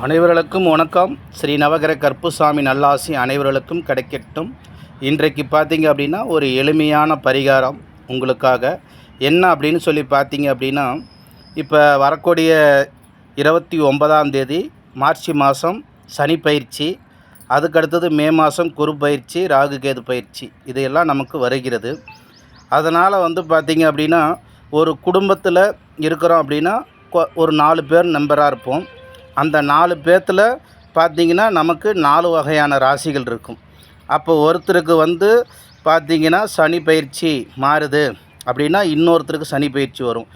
அனைவர்களுக்கும் வணக்கம். ஸ்ரீ நவகிரக கருப்புசாமி நல்லாசி அனைவர்களுக்கும் கிடைக்கட்டும். இன்றைக்கு பார்த்தீங்க அப்படின்னா ஒரு எளிமையான பரிகாரம் உங்களுக்காக. என்ன அப்படின்னு சொல்லி பார்த்தீங்க அப்படின்னா, இப்போ வரக்கூடிய 29ஆம் தேதி மார்ச் மாதம் சனி பயிற்சி, அதுக்கடுத்தது மே மாதம் குரு பயிற்சி, ராகு கேது பயிற்சி, இதையெல்லாம் நமக்கு வருகிறது. அதனால் பார்த்தீங்க அப்படின்னா, ஒரு குடும்பத்தில் இருக்கிறோம் அப்படின்னா ஒரு 4 பேர் நம்பராக இருப்போம். அந்த 4 பேர்த்தில் பார்த்திங்கன்னா நமக்கு 4 வகையான ராசிகள் இருக்கும். அப்போ ஒருத்தருக்கு பார்த்திங்கன்னா சனி பயிற்சி மாறுது அப்படின்னா இன்னொருத்தருக்கு சனி பயிற்சி வரும்.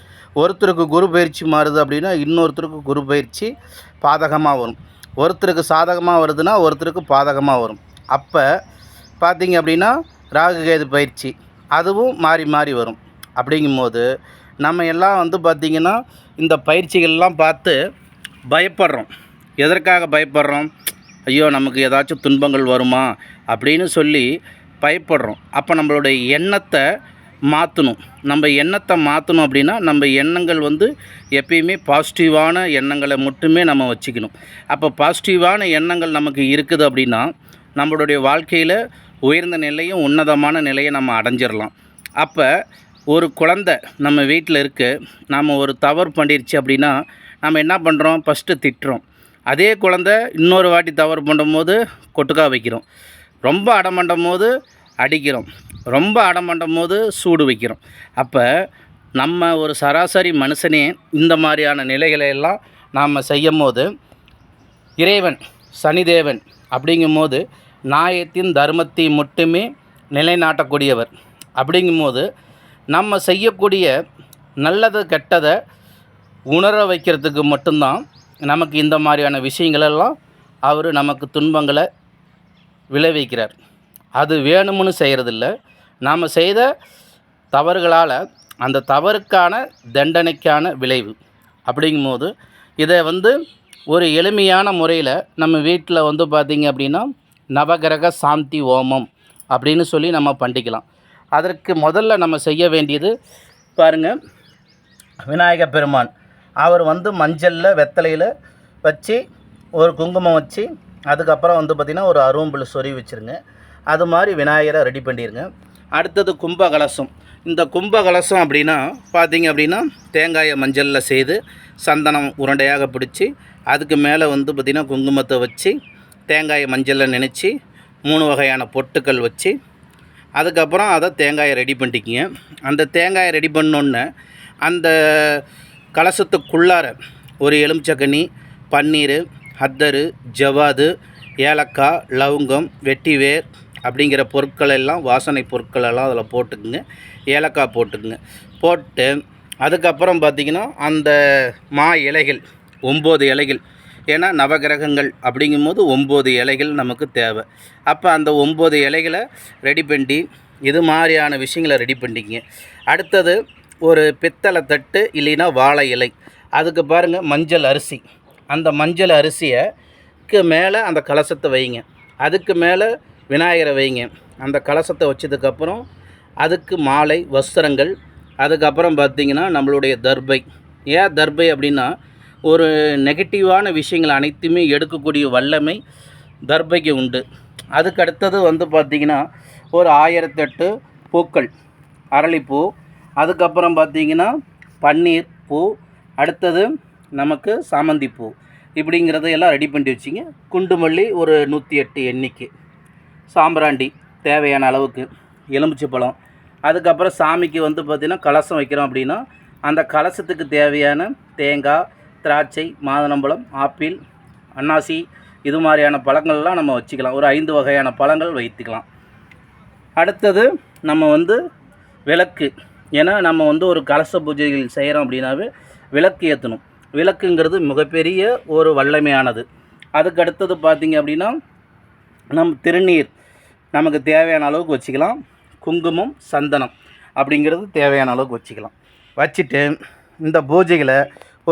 ஒருத்தருக்கு குரு பயிற்சி மாறுது அப்படின்னா இன்னொருத்தருக்கு குரு பயிற்சி பாதகமாக வரும். ஒருத்தருக்கு சாதகமாக வருதுன்னா ஒருத்தருக்கு பாதகமாக வரும். அப்போ பார்த்திங்க அப்படின்னா ராகு கேது பயிற்சி அதுவும் மாறி மாறி வரும். அப்படிங்கும்போது நம்ம எல்லாம் பார்த்திங்கன்னா இந்த பயிற்சிகள்லாம் பார்த்து பயப்படுறோம். எதற்காக பயப்படுறோம்? ஐயோ நமக்கு ஏதாச்சும் துன்பங்கள் வருமா அப்படின்னு சொல்லி பயப்படுறோம். அப்போ நம்மளுடைய எண்ணத்தை மாற்றணும். நம்ம எண்ணத்தை மாற்றணும் அப்படின்னா நம்ம எண்ணங்கள் எப்பயுமே பாசிட்டிவான எண்ணங்களை மட்டுமே நம்ம வச்சுக்கணும். அப்போ பாசிட்டிவான எண்ணங்கள் நமக்கு இருக்குது அப்படின்னா நம்மளுடைய வாழ்க்கையில் உயர்ந்த நிலையும் உன்னதமான நிலையை நம்ம அடைஞ்சிடலாம். அப்போ ஒரு குழந்தை நம்ம வீட்டில் இருக்குது, நாம் ஒரு தவறு பண்ணிடுச்சு அப்படின்னா நம்ம என்ன பண்ணுறோம்? ஃபஸ்ட்டு திட்டுறோம். அதே குழந்தை இன்னொரு வாட்டி தவறு பண்ணும்போது கொட்டுக்கா வைக்கிறோம். ரொம்ப அடம் பண்ணும்போது அடிக்கிறோம். ரொம்ப அடம் பண்ணும்போது சூடு வைக்கிறோம். அப்போ நம்ம ஒரு சராசரி மனுஷனே இந்த மாதிரியான நிலைகளை எல்லாம் நாம் செய்யும் போது இறைவன் சனிதேவன் அப்படிங்கும்போது நியாயத்தின் தர்மத்தை மட்டுமே நிலைநாட்டக்கூடியவர். அப்படிங்கும்போது நம்ம செய்யக்கூடிய நல்லது கெட்டதை உணர வைக்கிறதுக்கு மட்டும்தான் நமக்கு இந்த மாதிரியான விஷயங்களெல்லாம் அவர் நமக்கு துன்பங்களை விளைவிக்கிறார். அது வேணும்னு செய்கிறதில்ல. நாம் செய்த தவறுகளால் அந்த தவறுக்கான தண்டனைக்கான விளைவு. அப்படிங்கும்போது இதை ஒரு எளிமையான முறையில் நம்ம வீட்டில் பார்த்திங்க அப்படின்னா நவகிரக சாந்தி ஹோமம் அப்படின்னு சொல்லி நம்ம பண்ணிக்கலாம். அதற்கு முதல்ல நம்ம செய்ய வேண்டியது பாருங்கள், விநாயக பெருமான் அவர் மஞ்சளில் வெத்தலையில் வச்சு ஒரு குங்குமம் வச்சு அதுக்கப்புறம் பார்த்திங்கன்னா ஒரு அரும்புல் சொருவி வச்சுருங்க. அது மாதிரி விநாயகரை ரெடி பண்ணிடுங்க. அடுத்தது கும்பகலசம். இந்த கும்பகலசம் அப்படின்னா பார்த்திங்க அப்படின்னா தேங்காயை மஞ்சளில் செய்து சந்தனம் உருண்டையாக பிடிச்சி அதுக்கு மேலே பார்த்திங்கன்னா குங்குமத்தை வச்சு தேங்காயை மஞ்சளில் நினச்சி 3 வகையான பொட்டுக்கள் வச்சு அதுக்கப்புறம் அதை தேங்காயை ரெடி பண்ணிக்கிங்க. அந்த தேங்காயை ரெடி பண்ணோன்னே அந்த கலசத்துக்குள்ளார ஒரு எலுமிச்சக்கனி, பன்னீர், அத்தரு, ஜவ்வாது, ஏலக்காய், லவங்கம், வெட்டிவேர் அப்படிங்கிற பொருட்கள் எல்லாம் வாசனை பொருட்கள் எல்லாம் அதில் போட்டுக்குங்க. ஏலக்காய் போட்டுக்குங்க. போட்டு அதுக்கப்புறம் பார்த்திங்கன்னா அந்த மா இலைகள் 9 இலைகள், ஏன்னா நவகிரகங்கள் அப்படிங்கும்போது 9 இலைகள் நமக்கு தேவை. அப்போ அந்த 9 இலைகளை ரெடி பண்ணி இது மாதிரியான விஷயங்களை ரெடி பண்ணிக்கிங்க. அடுத்தது ஒரு பித்தளை தட்டு இல்லைன்னா வாழை இலை, அதுக்கு பாருங்கள் மஞ்சள் அரிசி, அந்த மஞ்சள் அரிசிக்கு மேலே அந்த கலசத்தை வைங்க. அதுக்கு மேலே விநாயகரை வைங்க. அந்த கலசத்தை வச்சதுக்கப்புறம் அதுக்கு மாலை வஸ்திரங்கள், அதுக்கப்புறம் பார்த்திங்கன்னா நம்மளுடைய தர்பை. ஏன் தர்பை அப்படின்னா ஒரு நெகட்டிவான விஷயங்கள் அனைத்துமே எடுக்கக்கூடிய வல்லமை தர்பைக்கு உண்டு. அதுக்கு அடுத்தது பார்த்திங்கன்னா ஒரு 1008 பூக்கள், அரளிப்பூ, அதுக்கப்புறம் பார்த்திங்கன்னா பன்னீர் பூ, அடுத்தது நமக்கு சாமந்தி பூ, இப்படிங்கிறதையெல்லாம் ரெடி பண்ணி வச்சிங்க. குண்டுமல்லி ஒரு 108 எண்ணிக்கை, சாம்பிராண்டி தேவையான அளவுக்கு, எலுமிச்சைப்பழம். அதுக்கப்புறம் சாமிக்கு பார்த்திங்கன்னா கலசம் வைக்கிறோம் அப்படின்னா அந்த கலசத்துக்கு தேவையான தேங்காய், திராட்சை, மாதுளம்பழம், ஆப்பிள், அன்னாசி, இது மாதிரியான பழங்கள்லாம் நம்ம வச்சுக்கலாம். ஒரு 5 வகையான பழங்கள் வைத்துக்கலாம். அடுத்தது நம்ம விளக்கு. ஏன்னா நம்ம ஒரு கலச பூஜைகள் செய்கிறோம் அப்படின்னாவே விளக்கு ஏற்றணும். விளக்குங்கிறது மிகப்பெரிய ஒரு வல்லமையானது. அதுக்கு அடுத்தது பார்த்திங்க அப்படின்னா நம்ம திருநீர் நமக்கு தேவையான அளவுக்கு வச்சுக்கலாம். குங்குமம், சந்தனம் அப்படிங்கிறது தேவையான அளவுக்கு வச்சுக்கலாம். வச்சுட்டு இந்த பூஜைகளை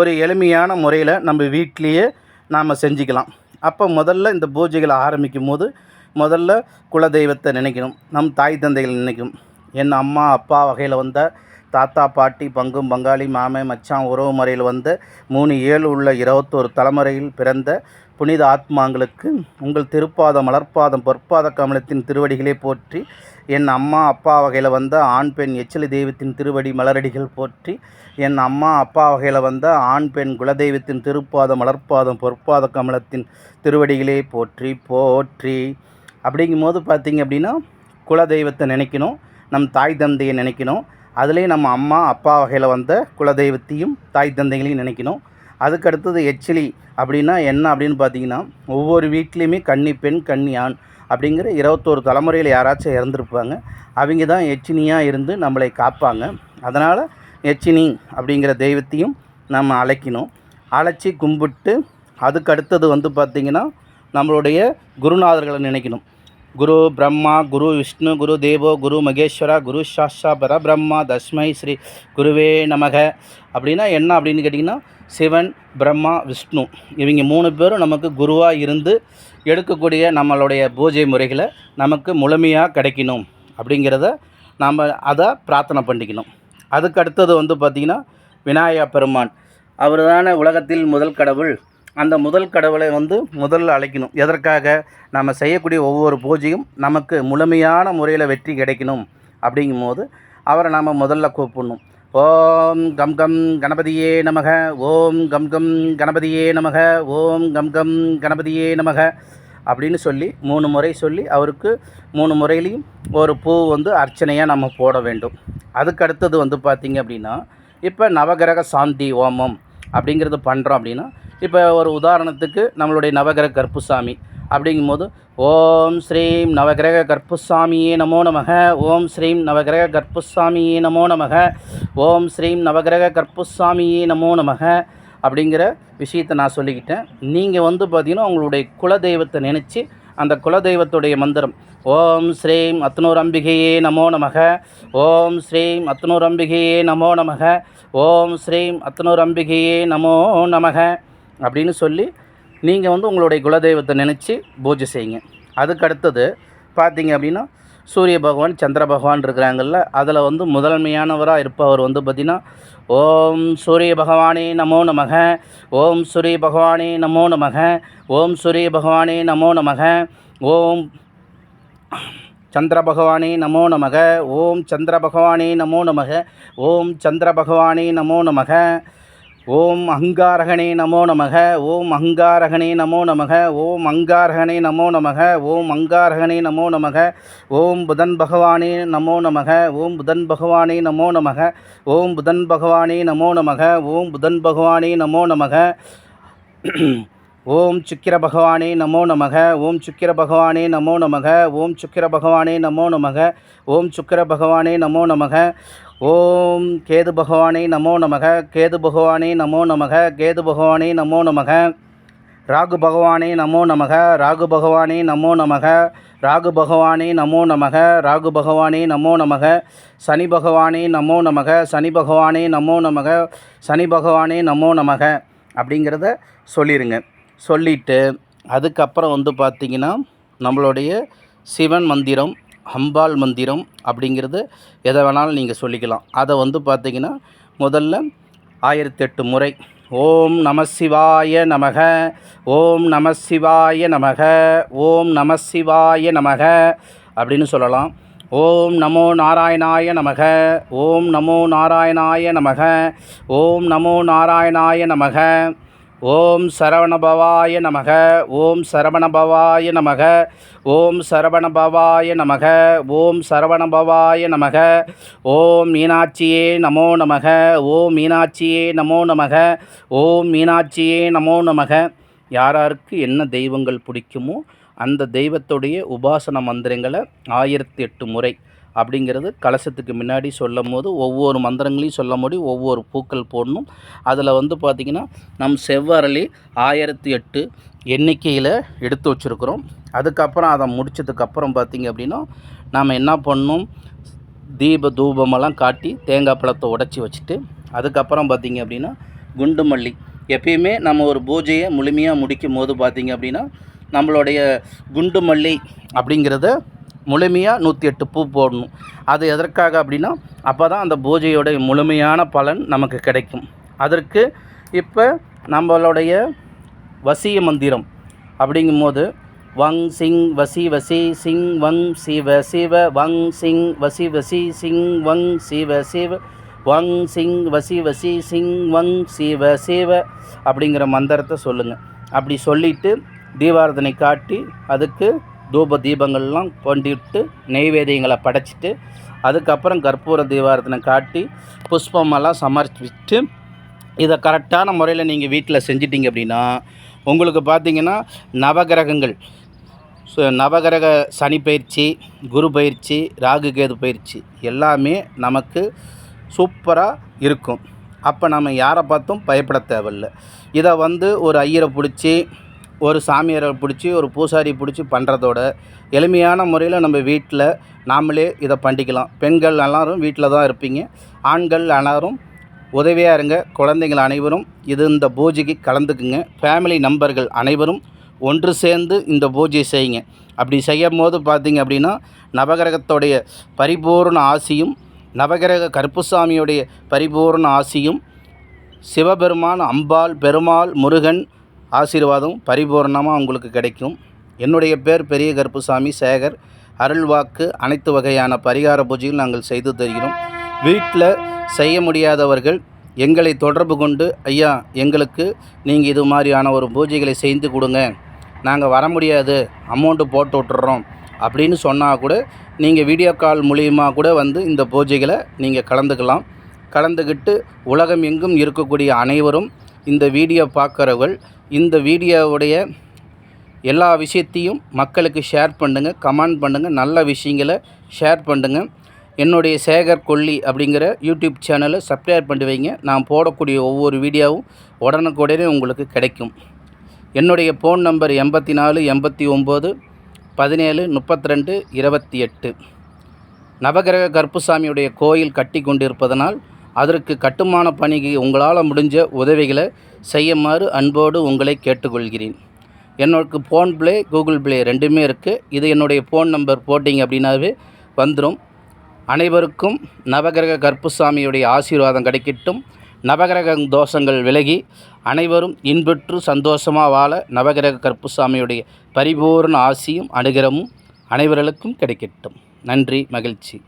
ஒரு எளிமையான முறையில் நம்ம வீட்டிலையே நாம் செஞ்சுக்கலாம். அப்போ முதல்ல இந்த பூஜைகளை ஆரம்பிக்கும் போது முதல்ல குலதெய்வத்தை நினைக்கணும். நம் தாய் தந்தைகளை நினைக்கணும். என் அம்மா அப்பா வகையில் வந்த தாத்தா பாட்டி பங்கும் பங்காளி மாமன் மச்சான் உறவு முறையில் வந்த 3 7 உள்ள 21 தலைமுறையில் பிறந்த புனித ஆத்மாங்களுக்கு உங்கள் திருப்பாதம் மலர்பாதம் பொற்பாத கமலத்தின் திருவடிகளே போற்றி. என் அம்மா அப்பா வகையில் வந்த ஆண் பெண் எச்சிலி தெய்வத்தின் திருவடி மலரடிகள் போற்றி. என் அம்மா அப்பா வகையில் வந்த ஆண் பெண் குலதெய்வத்தின் திருப்பாதம் மலர்பாதம் பொற்பாத கமலத்தின் திருவடிகளே போற்றி போற்றி. அப்படிங்கும்போது பார்த்திங்க அப்படின்னா குலதெய்வத்தை நினைக்கணும், நம் தாய் தந்தையை நினைக்கணும். அதுலேயும் நம்ம அம்மா அப்பா வகையில் வந்த குலதெய்வத்தையும் தாய் தந்தைகளையும் நினைக்கணும். அதுக்கு அடுத்தது எச்சிலி அப்படின்னா என்ன அப்படின்னு பார்த்தீங்கன்னா, ஒவ்வொரு வீட்லேயுமே கன்னி பெண் கன்னி ஆண் அப்படிங்கிற 21 தலைமுறையில் யாராச்சும் இறந்துருப்பாங்க. அவங்க தான் எச்சினியாக இருந்து நம்மளை காப்பாங்க. அதனால் எச்சினி அப்படிங்கிற தெய்வத்தையும் நம்ம அழைக்கணும். அழைச்சி கும்பிட்டு அதுக்கு அடுத்தது வந்து பார்த்திங்கன்னா நம்மளுடைய குருநாதர்களை நினைக்கணும். குரு பிரம்மா குரு விஷ்ணு குரு தேவோ குரு மகேஸ்வரா குரு சாஷா பரபிரம்மா தஸ்மை ஸ்ரீ குருவே நமக. அப்படின்னா என்ன அப்படின்னு கேட்டிங்கன்னா, சிவன் பிரம்மா விஷ்ணு இவங்க 3 பேரும் நமக்கு குருவாக இருந்து எடுக்கக்கூடிய நம்மளுடைய பூஜை முறைகளை நமக்கு முழுமையாக கிடைக்கணும் அப்படிங்கிறத நாம் அதை பிரார்த்தனை பண்ணிக்கணும். அதுக்கு அடுத்தது வந்து பார்த்திங்கன்னா விநாயக பெருமான். அவர் தானே உலகத்தில் முதல் கடவுள். அந்த முதல் கடவுளை வந்து முதல்ல அழைக்கணும். எதற்காக? நம்ம செய்யக்கூடிய ஒவ்வொரு பூஜையும் நமக்கு முழுமையான முறையில் வெற்றி கிடைக்கணும். அப்படிங்கும்போது அவரை நாம் முதல்ல கூப்பிடணும். ஓம் கம் கம் கணபதியே நமக, ஓம் கம் கம் கணபதியே நமக, ஓம் கம் கம் கணபதியே நமக அப்படின்னு சொல்லி 3 முறை சொல்லி அவருக்கு 3 முறையிலையும் ஒரு பூ வந்து அர்ச்சனையாக நம்ம போட வேண்டும். அதுக்கு அடுத்தது வந்து பார்த்திங்க அப்படின்னா, இப்போ நவகிரக சாந்தி ஹோமம் அப்படிங்கிறது பண்ணுறோம். அப்படின்னா இப்போ ஒரு உதாரணத்துக்கு நம்மளுடைய நவகிரக கற்புசாமி அப்படிங்கும்போது ஓம் ஸ்ரீம் நவகிரக கற்புசாமியே நமோ நமக, ஓம் ஸ்ரீம் நவகிரக கற்புசாமியே நமோ நமக, ஓம் ஸ்ரீம் நவகிரக கற்புசாமியே நமோ நமக அப்படிங்கிற விஷயத்தை நான் சொல்லிக்கிட்டேன். நீங்கள் வந்து பார்த்திங்கன்னா உங்களுடைய குலதெய்வத்தை நினச்சி அந்த குலதெய்வத்துடைய மந்திரம் ஓம் ஸ்ரீம் அத்னூரம்பிகையே நமோ நமக, ஓம் ஸ்ரீம் அத்னூரம்பிகையே நமோ நமக, ஓம் ஸ்ரீம் அத்னூரம்பிகையே நமோ நமக அப்படின்னு சொல்லி நீங்கள் வந்து உங்களுடைய குலதெய்வத்தை நினச்சி பூஜை செய்யுங்க. அதுக்கு அடுத்தது பார்த்திங்க அப்படின்னா சூரிய பகவான் சந்திர பகவான் இருக்கிறாங்கல்ல, அதில் வந்து முதன்மையானவராக இருப்பவர் வந்து பார்த்திங்கன்னா ஓம் சூரிய பகவானே நமோ நமக, ஓம் சூரிய பகவானே நமோ நமக, ஓம் சூரிய பகவானே நமோ நமக, ஓம் சந்திர பகவானே நமோ நமக, ஓம் சந்திர பகவானே நமோ நமக, ஓம் சந்திர பகவானே நமோ நமக, ஓம் அங்காரகனே நமோ நமக, ஓம் அங்காரகனே நமோ நமக, ஓம் அங்காரகனே நமோ நமக, ஓம் அங்காரகனே நமோ நமக, ஓம் புதன் பகவானே நமோ நமக, ஓம் புதன் பகவானே நமோ நமக, ஓம் புதன் பகவானே நமோ நமக, ஓம் புதன் பகவானே நமோ நமக, ஓம் சுக்கிர பகவானே நமோ நமக, ஓம் சுக்கிர பகவானே நமோ நமக, ஓம் சுக்கிர பகவானே நமோ நமக, ஓம் சுக்கிர பகவானே நமோ நமக, ஓம் கேது பகவானே நமோ நமக, கேது பகவானே நமோ நமக, கேது பகவானே நமோ நமக, ராகு பகவானே நமோ நமக, ராகு பகவானே நமோ நமக, ராகு பகவானே நமோ நமக, ராகு பகவானே நமோ நமக, சனி பகவானே நமோ நமக, சனி பகவானே நமோ நமக, சனி பகவானே நமோ நமக அப்படிங்கிறத சொல்லிடுங்க. சொல்லிவிட்டு அதுக்கப்புறம் வந்து பார்த்திங்கன்னா நம்மளுடைய சிவன் மந்திரம் அம்பாள் மந்திரம் அப்படிங்கிறது எதை வேணாலும் நீங்கள் சொல்லிக்கலாம். அதை வந்து பார்த்திங்கன்னா முதல்ல 1008 முறை ஓம் நம சிவாய நமக, ஓம் நம சிவாய நமக, ஓம் நம சிவாய நமக அப்படின்னு சொல்லலாம். ஓம் நமோ நாராயணாய நமக, ஓம் நமோ நாராயணாய நமக, ஓம் நமோ நாராயணாய நமக, ஓம் சரவணபவாய நமக, ஓம் சரவணபவாய நமக, ஓம் சரவணபவாய நமக, ஓம் சரவணபவாய நமக, ஓம் மீனாட்சியே நமோ நமக, ஓம் மீனாட்சியே நமோ நமக, ஓம் மீனாட்சியே நமோ நமக. யாராருக்கு என்ன தெய்வங்கள் பிடிக்குமோ அந்த தெய்வத்துடைய உபாசன மந்திரங்களை 1008 முறை அப்படிங்கிறது கலசத்துக்கு முன்னாடி சொல்லும் போது ஒவ்வொரு மந்திரங்களையும் சொல்லும் போது ஒவ்வொரு பூக்கள் போடணும். அதில் வந்து பார்த்திங்கன்னா நம் செவ்வரளி 1008 எண்ணிக்கையில் எடுத்து வச்சுருக்குறோம். அதுக்கப்புறம் அதை முடித்ததுக்கப்புறம் பார்த்திங்க அப்படின்னா நாம் என்ன பண்ணணும், தீப தூபமெல்லாம் காட்டி தேங்காய் பழத்தை உடச்சி வச்சுட்டு அதுக்கப்புறம் பார்த்திங்க அப்படின்னா குண்டு மல்லி. எப்பயுமே நம்ம ஒரு பூஜையை முழுமையாக முடிக்கும் போது பார்த்திங்க அப்படின்னா நம்மளுடைய குண்டு மல்லி அப்படிங்கிறத முழுமையாக 108 பூ போடணும். அது எதற்காக அப்படின்னா அப்போ தான் அந்த பூஜையோடைய முழுமையான பலன் நமக்கு கிடைக்கும். அதற்கு இப்போ நம்மளுடைய வசிய மந்திரம் அப்படிங்கும்போது வங் சிங் வசி வசி சிங் வங் சிவ சிவ வங் சிங் வசி வசி சிங் வங் சிவ சிவ வங் சிங் வசி வசி சிங் வங் சிவ சிவ அப்படிங்கிற மந்திரத்தை சொல்லுங்கள். அப்படி சொல்லிவிட்டு தீபாராதனை காட்டி அதுக்கு தூப தீபங்கள்லாம் கொண்டிட்டு நெய்வேத்தியங்களை படைச்சிட்டு அதுக்கப்புறம் கற்பூர தீபாராதனை காட்டி புஷ்பமெல்லாம் சமர்ப்பிச்சுட்டு இதை கரெக்டான முறையில் நீங்கள் வீட்டில் செஞ்சிட்டிங்க அப்படின்னா உங்களுக்கு பார்த்திங்கன்னா நவகிரகங்கள் நவகிரக சனி பயிற்சி, குரு பயிற்சி, ராகு கேது பயிற்சி எல்லாமே நமக்கு சூப்பராக இருக்கும். அப்போ நம்ம யாரை பார்த்தும் பயப்பட தேவையில்லை. இதை ஒரு ஐயரை பிடிச்சி, ஒரு சாமியாரை பிடிச்சி, ஒரு பூசாரி பிடிச்சி பண்ணுறதோட எளிமையான முறையில் நம்ம வீட்டில் நாமளே இதை பண்ணிக்கலாம். பெண்கள் எல்லாரும் வீட்டில் தான் இருப்பீங்க. ஆண்கள் எல்லாரும் உதவியாக இருங்க. குழந்தைகள் அனைவரும் இந்த பூஜைக்கு கலந்துக்குங்க. ஃபேமிலி நம்பர்கள் அனைவரும் ஒன்று சேர்ந்து இந்த பூஜை செய்யுங்க. அப்படி செய்யும் போது பார்த்திங்க அப்படின்னா நவகிரகத்தோடைய பரிபூர்ண ஆசியும், நவகிரக கருப்புசாமியுடைய பரிபூர்ண ஆசியும், சிவபெருமான், அம்பாள், பெருமாள், முருகன் ஆசீர்வாதம் பரிபூர்ணமாக உங்களுக்கு கிடைக்கும். என்னுடைய பேர் பெரிய கருப்புசாமி சேகர். அருள்வாக்கு அனைத்து வகையான பரிகார பூஜைகள் நாங்கள் செய்து தருகிறோம். வீட்டில் செய்ய முடியாதவர்கள் எங்களை தொடர்பு கொண்டு, ஐயா எங்களுக்கு நீங்கள் இது மாதிரியான ஒரு பூஜைகளை செய்து கொடுங்க, நாங்கள் வர முடியாது, அமௌண்ட்டு போட்டு விட்டுறோம் அப்படின்னு சொன்னால் கூட நீங்கள் வீடியோ கால் மூலியமாக கூட இந்த பூஜைகளை நீங்கள் கலந்துக்கலாம். கலந்துக்கிட்டு உலகம் எங்கும் இருக்கக்கூடிய அனைவரும் இந்த வீடியோ பார்க்குறவர்கள் இந்த வீடியோவுடைய எல்லா விஷயத்தையும் மக்களுக்கு ஷேர் பண்ணுங்கள், கமெண்ட் பண்ணுங்கள், நல்ல விஷயங்களை ஷேர் பண்ணுங்கள். என்னுடைய சேகர் கொல்லி அப்படிங்கிற யூடியூப் சேனலை சப்ஸ்கிரைப் பண்ணி வைங்க. நான் போடக்கூடிய ஒவ்வொரு வீடியோவும் உடனுக்குடனே உங்களுக்கு கிடைக்கும். என்னுடைய ஃபோன் நம்பர் 84 89 17 32 28. நவகிரக கருப்புசாமியுடைய கோயில் கட்டி கொண்டிருப்பதனால் அதற்கு கட்டுமான பணிக்கு உங்களால் முடிஞ்ச உதவிகளை செய்யுமாறு அன்போடு உங்களை கேட்டுக்கொள்கிறேன். என்னோடக்கு ஃபோன்பே, கூகுள் ப்ளே ரெண்டுமே இருக்குது. இது என்னுடைய ஃபோன் நம்பர் போட்டிங்க அப்படின்னாவே வந்துடும். அனைவருக்கும் நவகிரக கருப்புசாமியுடைய ஆசீர்வாதம் கிடைக்கட்டும். நவகிரக தோஷங்கள் விலகி அனைவரும் இன்புற்று சந்தோஷமாக வாழ நவகிரக கருப்புசாமியுடைய பரிபூர்ண ஆசியும் அனுகிரகமும் அனைவர்களுக்கும் கிடைக்கட்டும். நன்றி, மகிழ்ச்சி.